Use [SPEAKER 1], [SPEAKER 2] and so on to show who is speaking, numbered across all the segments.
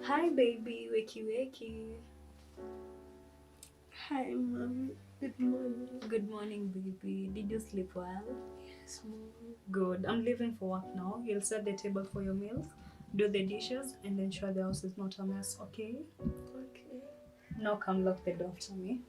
[SPEAKER 1] Hi baby, wakey wakey.
[SPEAKER 2] Hi, Mom. Good morning.
[SPEAKER 1] Good morning, baby. Did you sleep well?
[SPEAKER 2] Yes, Mom.
[SPEAKER 1] Good. I'm leaving for work now. You'll set the table for your meals, do the dishes, and ensure the house is not a mess, okay?
[SPEAKER 2] Okay.
[SPEAKER 1] Now come lock the door after me.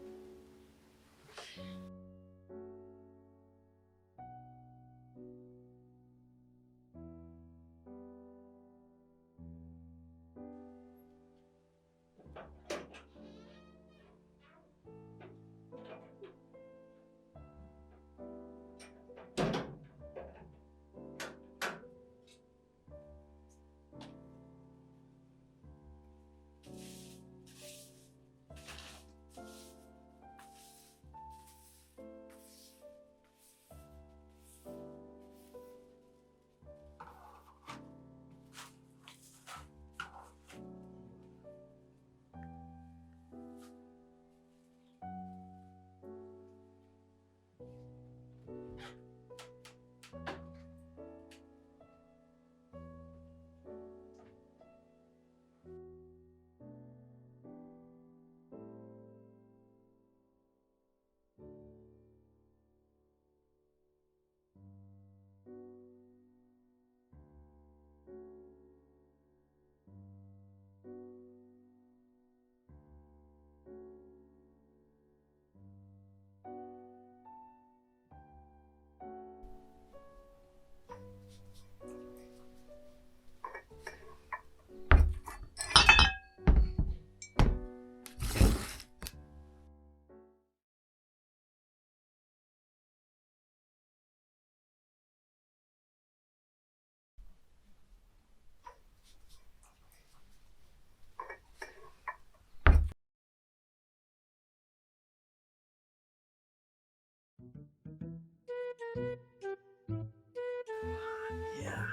[SPEAKER 2] Yeah.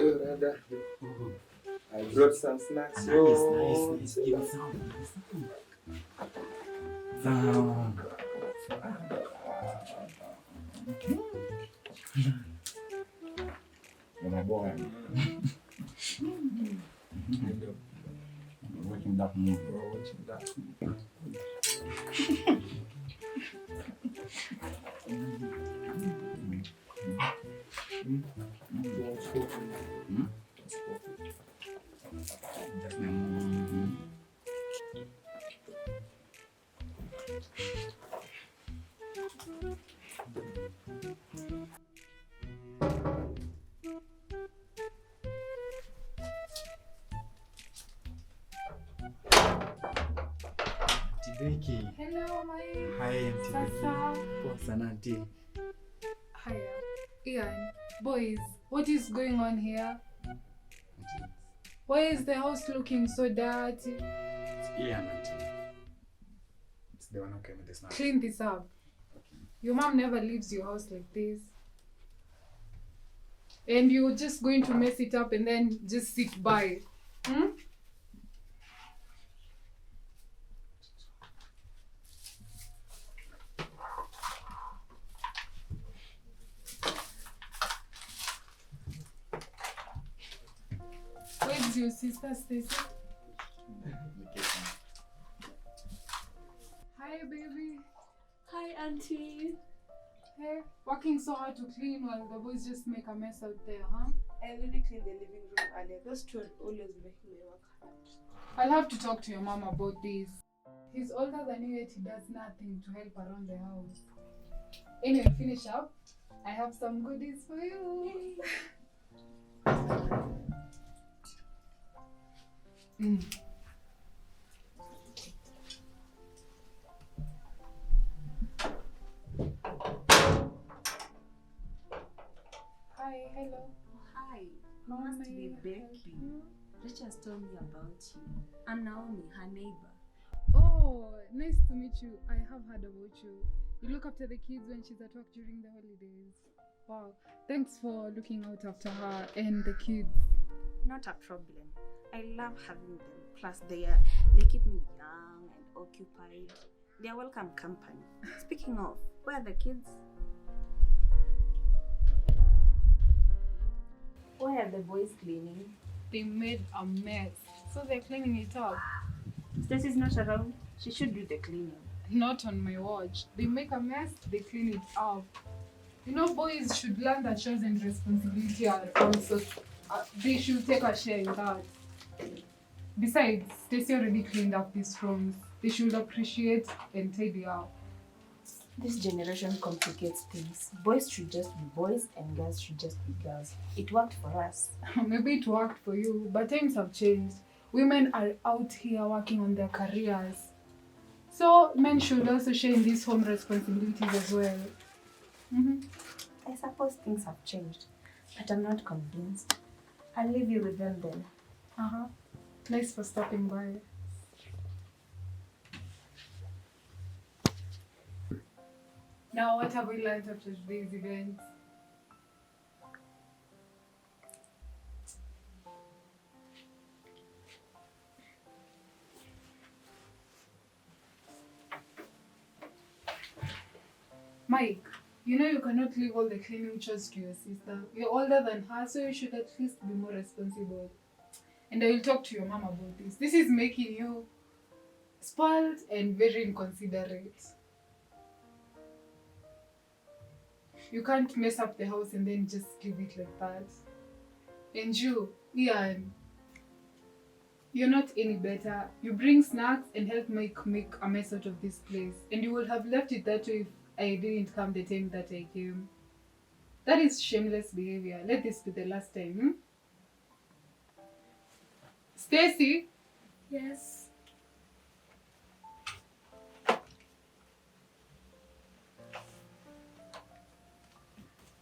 [SPEAKER 2] Oh, Rada. I brought some snacks.
[SPEAKER 3] Nice. Give me some. Some. You're my boy. We're watching that movie.
[SPEAKER 2] We're watching that.
[SPEAKER 3] Tideki.
[SPEAKER 4] Hello, my
[SPEAKER 3] Hi, Auntie
[SPEAKER 4] Sasa.
[SPEAKER 3] Becky. Poa sana, Auntie.
[SPEAKER 4] Hiya. Ian, boys, what is going on here? Why is the house looking so dirty?
[SPEAKER 3] It's Ian, Auntie. It's the one who came with the snacks.
[SPEAKER 4] Clean this up. Your mom never leaves your house like this. And you're just going to mess it up and then just sit by. Hmm? Where's your sister, Stacy? Hi, baby.
[SPEAKER 2] Hi, Auntie.
[SPEAKER 4] Hey, working so hard to clean while the boys just make a mess out there, huh?
[SPEAKER 2] I already cleaned the living room earlier. Those two always make me work hard.
[SPEAKER 4] I'll have to talk to your mom about this. He's older than you, yet he does nothing to help around the house. Anyway, finish up. I have some goodies for you. Mm. Hi, hello.
[SPEAKER 1] Hi.
[SPEAKER 4] How
[SPEAKER 1] You must
[SPEAKER 4] may
[SPEAKER 1] be
[SPEAKER 4] I help
[SPEAKER 1] Becky.
[SPEAKER 4] you?
[SPEAKER 1] Rachel told me about you. I'm Naomi, her neighbor.
[SPEAKER 4] Oh, nice to meet you. I have heard about you. You look after the kids when she's at work during the holidays. Wow. Thanks for looking out after her and the kids.
[SPEAKER 1] Not a problem. I love having them. Plus, they keep me young and occupied. They are welcome company. Speaking of, where are the kids? Why Why are the boys cleaning?
[SPEAKER 4] They made a mess, so they're cleaning it up.
[SPEAKER 1] Stacy's not around. She should do the cleaning.
[SPEAKER 4] Not on my watch. They make a mess, they clean it up. You know, boys should learn that chores and responsibility are also. They should take a share in that. Besides, Stacy already cleaned up these rooms. They should appreciate and tidy up.
[SPEAKER 1] This generation complicates things. Boys should just be boys and girls should just be girls. It worked for us.
[SPEAKER 4] Maybe it worked for you, but times have changed. Women are out here working on their careers. So men should also share in these home responsibilities as well.
[SPEAKER 1] I suppose things have changed, but I'm not convinced. I'll leave you with them then.
[SPEAKER 4] Nice for stopping by. Now, what have we learned after today's event? Mike, you know you cannot leave all the cleaning chores to your sister. You're older than her, so you should at least be more responsible. And I will talk to your mom about this. This is making you spoiled and very inconsiderate. You can't mess up the house and then just leave it like that. And you, Ian, you're not any better. You bring snacks and help Mike make a mess out of this place. And you would have left it that way if I didn't come the time that I came. That is shameless behavior. Let this be the last time. Stacy?
[SPEAKER 1] Yes.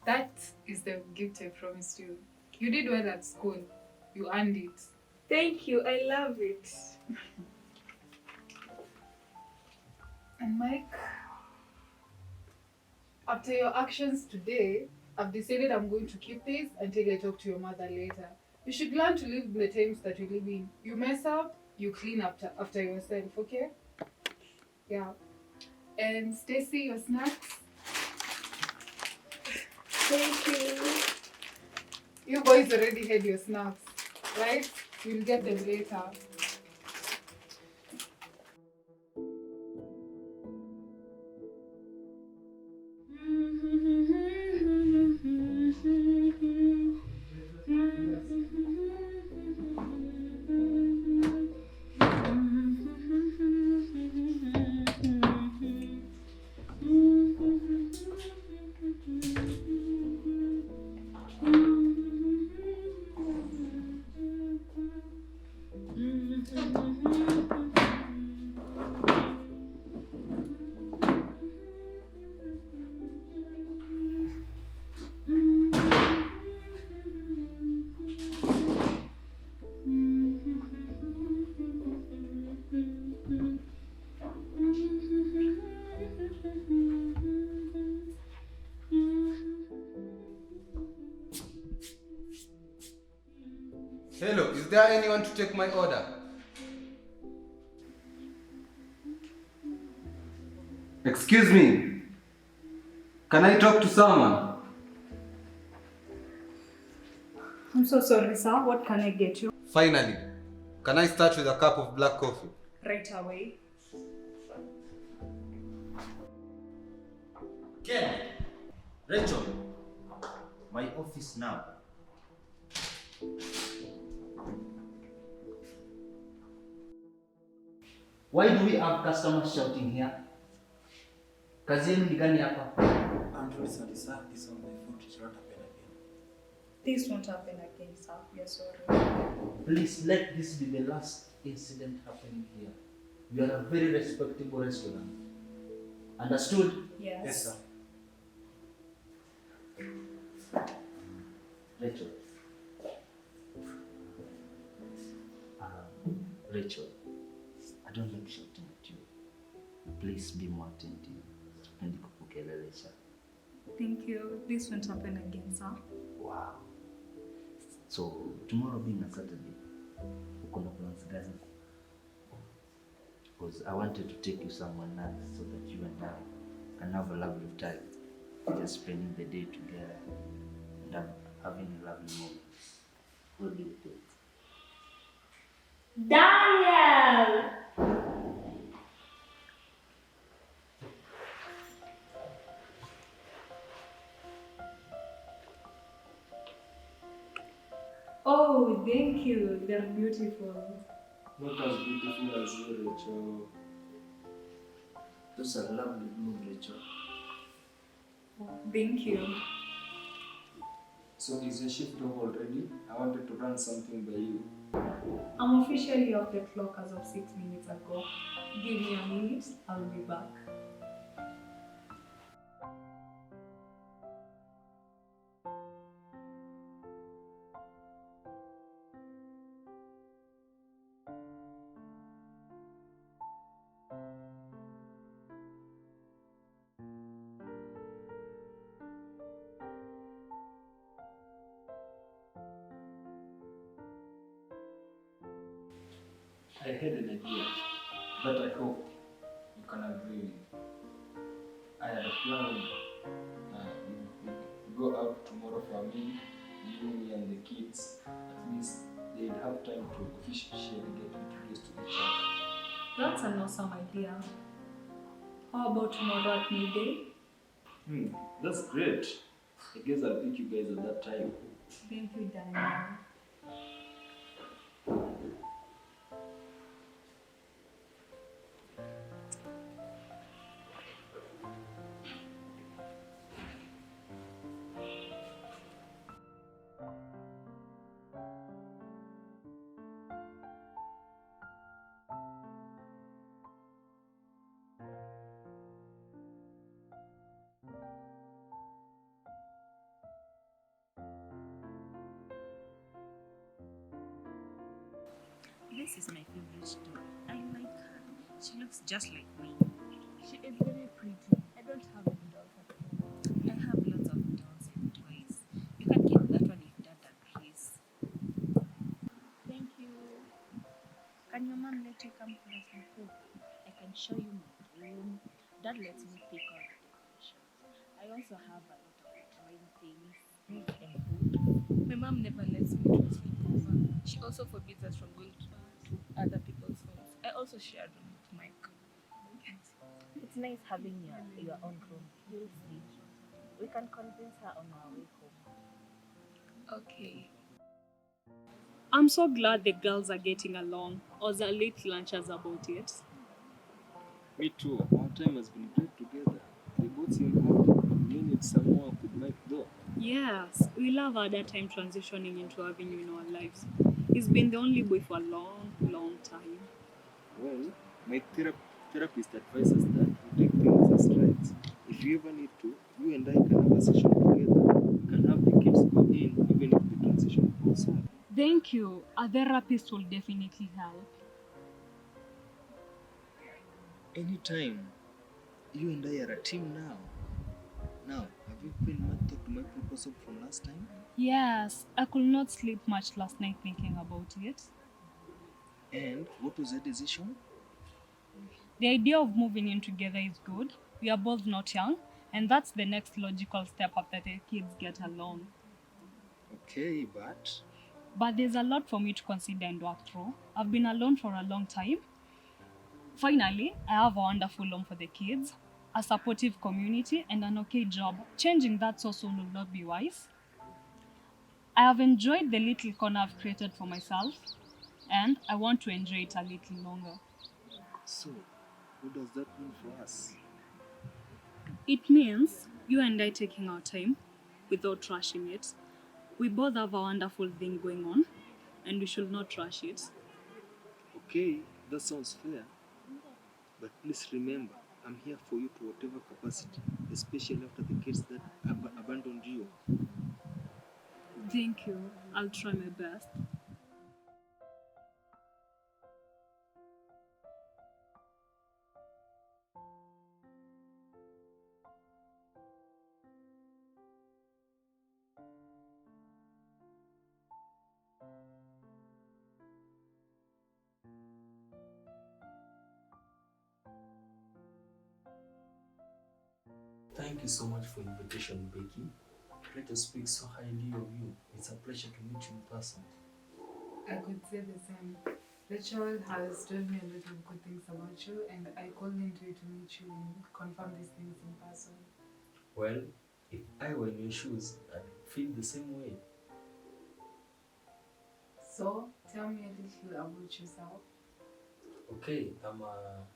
[SPEAKER 4] That is the gift I promised you. You did well at school. You earned it.
[SPEAKER 1] Thank you. I love it.
[SPEAKER 4] And Mike, after your actions today, I've decided I'm going to keep this until I talk to your mother later. You should learn to live in the times that you live in. You mess up, you clean after yourself, okay? Yeah. And Stacy, your snacks.
[SPEAKER 1] Thank you.
[SPEAKER 4] You boys already had your snacks, right? You'll get them later.
[SPEAKER 5] Hello, is there anyone to take my order? Excuse me. Can I talk to someone?
[SPEAKER 6] I'm so sorry, sir. What can I get you?
[SPEAKER 5] Finally. Can I start with a cup of black coffee?
[SPEAKER 6] Right away.
[SPEAKER 7] Ken! Rachel! My office now. Why do we have customers shouting here? Kazi yenu ni gani hapa?
[SPEAKER 3] I'm really sorry, sir. This on my foot. It will not happen again.
[SPEAKER 6] This won't happen again, sir. We are sorry.
[SPEAKER 7] Please let this be the last incident happening here. We are a very respectable restaurant. Understood?
[SPEAKER 6] Yes.
[SPEAKER 3] Yes, sir.
[SPEAKER 7] Rachel. Rachel, I don't like shouting at you. Please be more attentive. Sipendi kukukelelesha.
[SPEAKER 6] Thank you. This won't happen again, sir.
[SPEAKER 7] Wow. So tomorrow being a Saturday, uko na plans gani? Because I wanted to take you somewhere nice so that you and I can have a lovely time. Just spending the day together and having a lovely moment.
[SPEAKER 8] What do you think? Daniel!
[SPEAKER 6] Oh, thank you. They're beautiful.
[SPEAKER 9] Not as beautiful as you, Rachel.
[SPEAKER 7] Those are lovely blue, Rachel.
[SPEAKER 6] Thank you.
[SPEAKER 9] So is your shift off already? I wanted to run something by you.
[SPEAKER 6] I'm officially off the clock as of 6 minutes ago. Give me a minute, I'll be back.
[SPEAKER 9] I had an idea that I hope you can agree with. I had a plan. We go out tomorrow for a meal, you, me, and the kids. At least they'd have time to officially get introduced to each other.
[SPEAKER 6] That's an awesome idea. How about tomorrow at midday?
[SPEAKER 9] That's great. I guess I'll pick you guys at that time.
[SPEAKER 6] Thank you, Daniel.
[SPEAKER 1] This is my favorite doll. I like her. She looks just like me. She is very pretty. I don't have any dolls at home. I have lots of dolls and toys. You can keep that one if Dad agrees. Thank you. Can your mom let you come for some food? I can show you my room. Dad lets me pick all the decorations. I also have a lot of drawing things, and food. My mom never lets me to sleep over. She also forbids us from going to other people's homes. I also share a room with Mike. It's nice having your own room. You'll see. We can convince her on our way home.
[SPEAKER 6] Okay. I'm so glad the girls are getting along. I was a little anxious about it.
[SPEAKER 9] Me too. Our time has been great together. They both seem happy. We need some more with Mike though.
[SPEAKER 6] Yes, we love our that time transitioning into having you in our lives. He's been the only boy for a long, long time.
[SPEAKER 9] Well, my therapist advises that we take things as strides. If you ever need to, you and I can have a session together. We can have the kids go in even if the transition goes hard.
[SPEAKER 6] Thank you. A therapist will definitely help.
[SPEAKER 9] Anytime. You and I are a team now. Now, have you been much thought to my proposal from last time?
[SPEAKER 6] Yes, I could not sleep much last night thinking about it.
[SPEAKER 9] And what was your decision?
[SPEAKER 6] The idea of moving in together is good. We are both not young, and that's the next logical step after the kids get along.
[SPEAKER 9] Okay, but
[SPEAKER 6] But there's a lot for me to consider and work through. I've been alone for a long time. Finally, I have a wonderful home for the kids, a supportive community, and an okay job. Changing that so soon will not be wise. I have enjoyed the little corner I've created for myself, and I want to enjoy it a little longer.
[SPEAKER 9] so what does that mean for us?
[SPEAKER 6] It means you and I taking our time without rushing it. We both have a wonderful thing going on, and we should not rush it.
[SPEAKER 9] Okay, that sounds fair. But please remember, I'm here for you to whatever capacity, especially after the kids that abandoned you.
[SPEAKER 6] Thank you. I'll try my best.
[SPEAKER 10] Thank you so much for the invitation, Becky. Let us speak so highly of you. It's a pleasure to meet you in person.
[SPEAKER 4] I could say the same. Rachel has told me a lot of good things about you, and I called into you to meet you and confirm these things in person.
[SPEAKER 9] Well, if I were in your shoes, I'd feel the same way.
[SPEAKER 4] So, tell me a little about yourself.
[SPEAKER 9] Okay, I'm a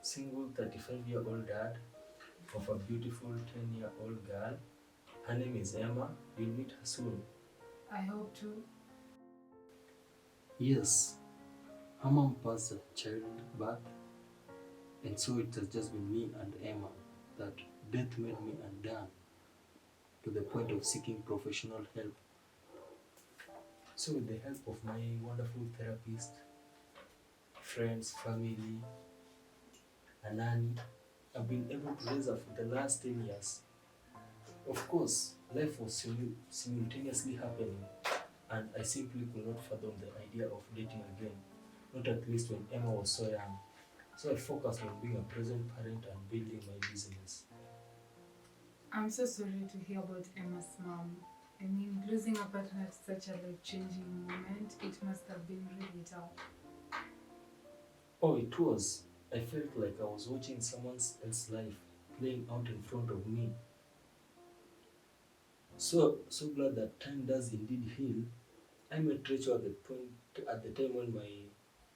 [SPEAKER 9] single 35-year-old dad of a beautiful 10-year-old girl. Her name is Emma. You'll meet her soon.
[SPEAKER 4] I hope to.
[SPEAKER 9] Yes, her mom passed a childbirth, and so it has just been me and Emma that death made me undone to the point of seeking professional help. So, with the help of my wonderful therapist, friends, family, and nanny, I've been able to raise her for the last 10 years. Of course, life was simultaneously happening, and I simply could not fathom the idea of dating again, not at least when Emma was so young. So I focused on being a present parent and building my business.
[SPEAKER 4] I'm so sorry to hear about Emma's mom. I mean, losing a partner at such a life-changing moment, it must have been really tough.
[SPEAKER 9] Oh, it was. I felt like I was watching someone else's life playing out in front of me. So glad that time does indeed heal. I met Rachel at the time when my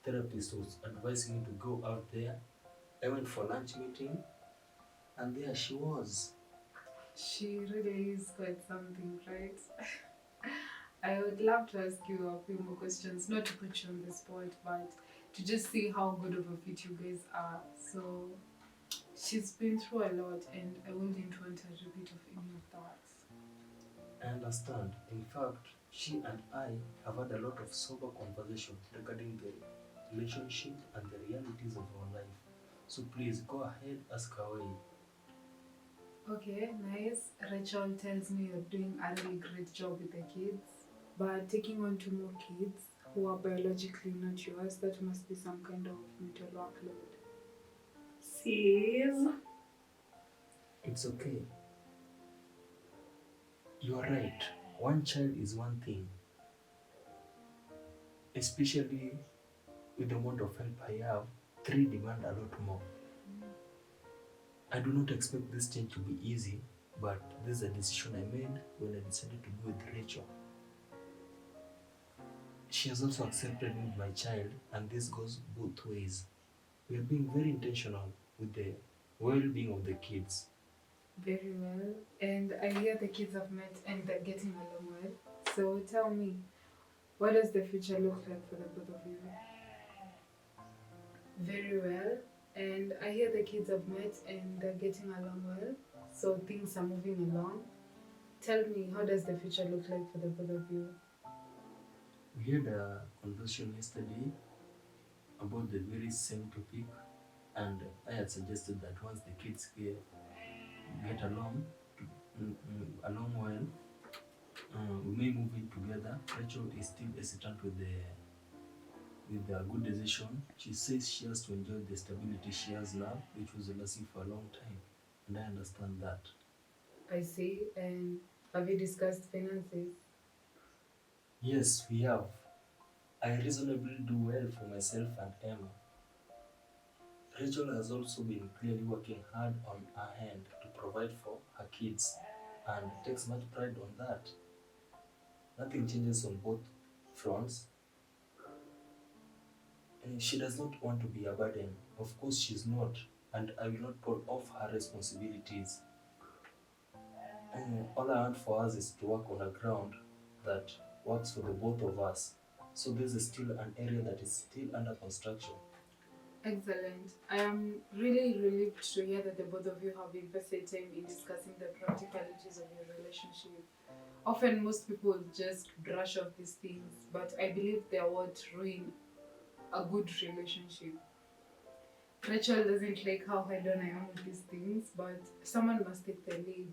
[SPEAKER 9] therapist was advising me to go out there. I went for lunch meeting, and there she was.
[SPEAKER 4] She really is quite something, right? I would love to ask you a few more questions, not to put you on the spot, but to just see how good of a fit you guys are. So, she's been through a lot, and I wouldn't want a repeat of any of that.
[SPEAKER 9] I understand. In fact, she and I have had a lot of sober conversation regarding the relationship and the realities of our life. So please go ahead, ask away.
[SPEAKER 4] Okay, nice. Rachel tells me you're doing a really great job with the kids, but taking on two more kids who are biologically not yours, that must be some kind of mental workload.
[SPEAKER 8] Sis.
[SPEAKER 9] It's okay. You are right. One child is one thing, especially with the amount of help I have. Three demand a lot more. I do not expect this change to be easy, but this is a decision I made when I decided to be with Rachel. She has also accepted me, my child, and this goes both ways. We are being very intentional with the well-being of the kids.
[SPEAKER 4] Very well. And I hear the kids have met and they're getting along well. So tell me, what does the future look like for the both of you? Very well. And I hear the kids have met and they're getting along well. So things are moving along. Tell me, how does the future look like for the both of you?
[SPEAKER 9] We had a conversation yesterday about the very same topic, and I had suggested that once the kids get along, along well, we may move in together. Rachel is still hesitant with the good decision. She says she has to enjoy the stability she has now, which was lasting for a long time, and I understand that.
[SPEAKER 4] I see. And have you discussed finances?
[SPEAKER 9] Yes, we have. I reasonably do well for myself and Emma. Rachel has also been clearly working hard on her end to provide for her kids and takes much pride on that. Nothing changes on both fronts. And she does not want to be a burden. Of course, she's not, and I will not pull off her responsibilities. All I want for us is to work on a ground that works for the both of us. So this is still an area that is still under construction.
[SPEAKER 4] Excellent. I am really relieved to hear that the both of you have invested time in discussing the practicalities of your relationship. Often, most people just brush off these things, but I believe they are what ruin a good relationship. Rachel doesn't like how hard on I am with these things, but someone must take the lead.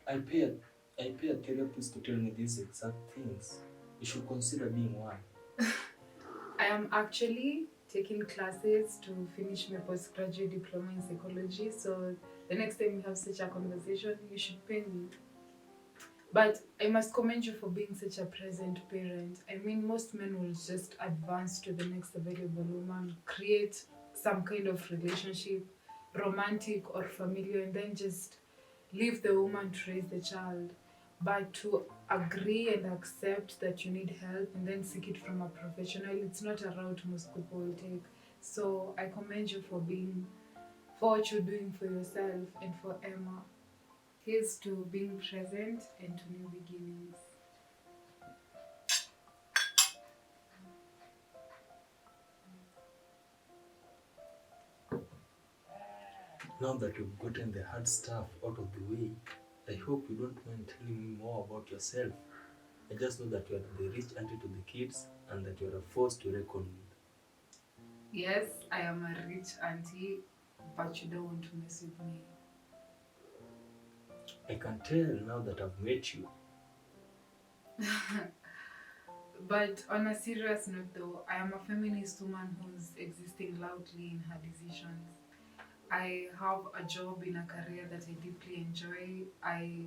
[SPEAKER 9] I pay a, I pay a therapist to tell me these exact things. You should consider being one.
[SPEAKER 4] I am actually taking classes to finish my postgraduate diploma in psychology, so the next time we have such a conversation, you should pay me. But I must commend you for being such a present parent. I mean, most men will just advance to the next available woman, create some kind of relationship, romantic or familiar, and then just leave the woman to raise the child. But to agree and accept that you need help and then seek it from a professional, it's not a route most people will take. So I commend you for what you're doing for yourself and for Emma. Here's to being present and to new beginnings.
[SPEAKER 9] Now that you've gotten the hard stuff out of the way, I hope you don't mind telling me more about yourself. I just know that you are the rich auntie to the kids and that you are a force to reckon with.
[SPEAKER 4] Yes, I am a rich auntie, but you don't want to mess with me.
[SPEAKER 9] I can tell now that I've met you.
[SPEAKER 4] But on a serious note though, I am a feminist woman who's existing loudly in her decisions. I have a job in a career that I deeply enjoy. I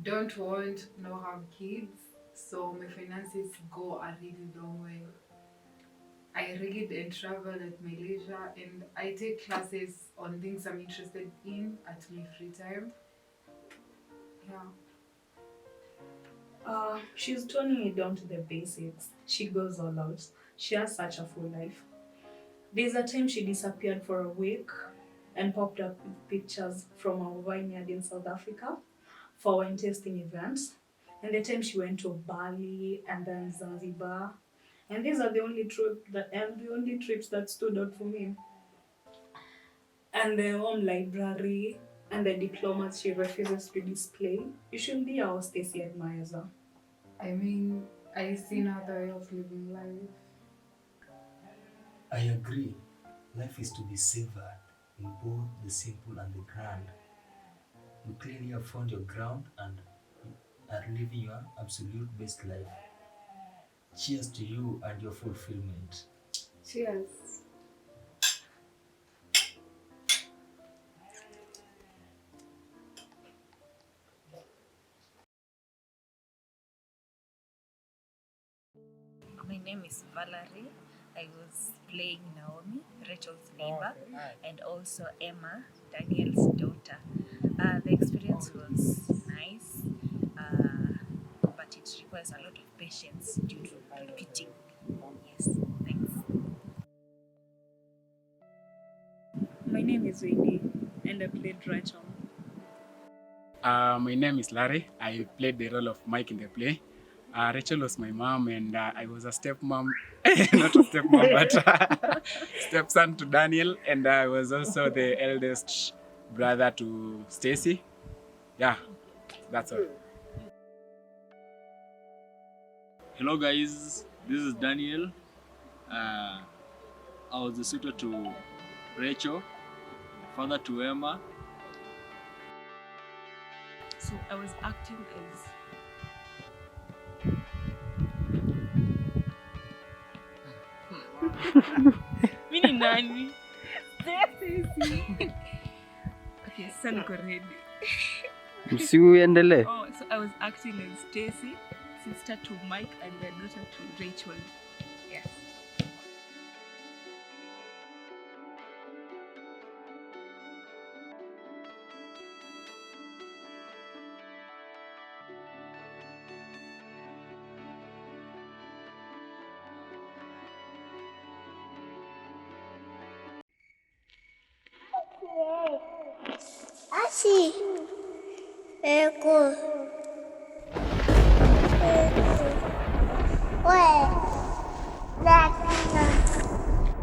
[SPEAKER 4] don't want nor have kids, so my finances go a really long way. I read and travel at my leisure, and I take classes on things I'm interested in at my free time. Yeah.
[SPEAKER 1] She's toning it down to the basics. She goes all out. She has such a full life. There's a time she disappeared for a week and popped up with pictures from our vineyard in South Africa for wine tasting events. And the time she went to Bali and then Zanzibar. And these are the only trips that stood out for me. And the home library and the diplomas she refuses to display. You should be our Stacy admires her.
[SPEAKER 4] I mean, I see another way of living life.
[SPEAKER 9] I agree. Life is to be savored in both the simple and the grand. You clearly have found your ground and are living your absolute best life. Cheers to you and your fulfillment.
[SPEAKER 4] Cheers.
[SPEAKER 1] My name is Valerie. I was playing Naomi, Rachel's neighbor, and also Emma, Daniel's daughter. The experience was nice, but it requires a lot of patience due to repeating. Yes, thanks.
[SPEAKER 6] My name is Wendy, and I played Rachel.
[SPEAKER 3] My name is Larry. I played the role of Mike in the play. Rachel was my mom, and I was a stepmom, not a stepmom, but stepson to Daniel, and I was also the eldest brother to Stacy. Yeah, that's all.
[SPEAKER 10] Hello guys, this is Daniel. I was the suitor to Rachel, father to Emma.
[SPEAKER 1] So I was acting as Mini nani? Stacy. Okay, sasa niko ready.
[SPEAKER 11] Msiuendelee.
[SPEAKER 1] Oh, so I was acting as Stacy, sister to Mike and their daughter to Rachel. Yes.
[SPEAKER 8] Así. Eco. Ué.